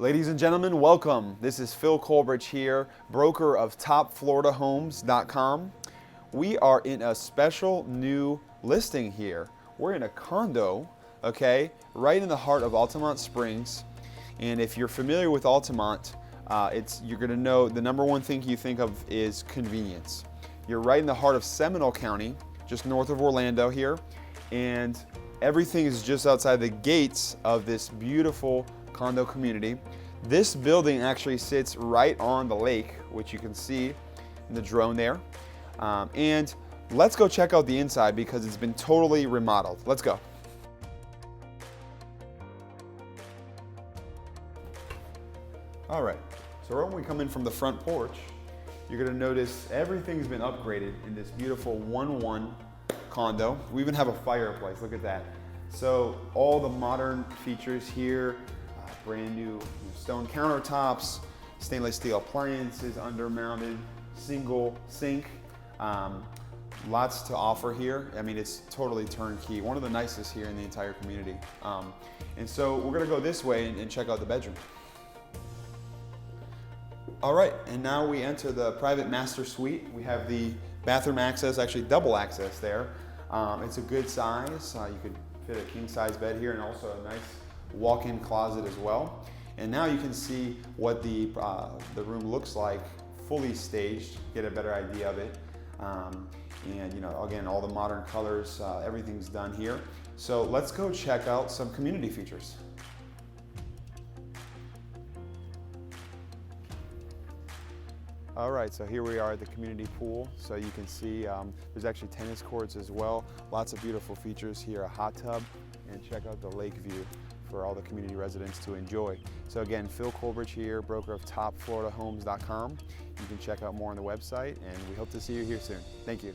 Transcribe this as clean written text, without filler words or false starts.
Ladies and gentlemen, welcome. This is Phil Colbridge here, broker of TopFloridaHomes.com. We are in a special new listing here. We're in a condo, okay, right in the heart of Altamonte Springs. And if you're familiar with Altamonte, you're gonna know the number one thing you think of is convenience. You're right in the heart of Seminole County, just north of Orlando here, and everything is just outside the gates of this beautiful condo community. This building actually sits right on the lake, which you can see in the drone there. And let's go check out the inside because it's been totally remodeled. Let's go. All right, so right when we come in from the front porch, you're gonna notice everything's been upgraded in this beautiful 1-1 condo. We even have a fireplace, look at that. So all the modern features here, brand new stone countertops, stainless steel appliances, undermounted, single sink. Lots to offer here. I mean, it's totally turnkey. One of the nicest here in the entire community. And so we're gonna go this way and check out the bedroom. All right, and now we enter the private master suite. We have the bathroom access, actually double access there. It's a good size. You could fit a king size bed here and also a nice walk-in closet as well. And now you can see what the room looks like fully staged, get a better idea of it. And you know, again, all the modern colors, everything's done here. So let's go check out some community features. All right, so here we are at the community pool. So you can see there's actually tennis courts as well. Lots of beautiful features here, a hot tub, and check out the lake view for all the community residents to enjoy. So again, Phil Colbridge here, broker of TopFloridaHomes.com. You can check out more on the website, and we hope to see you here soon. Thank you.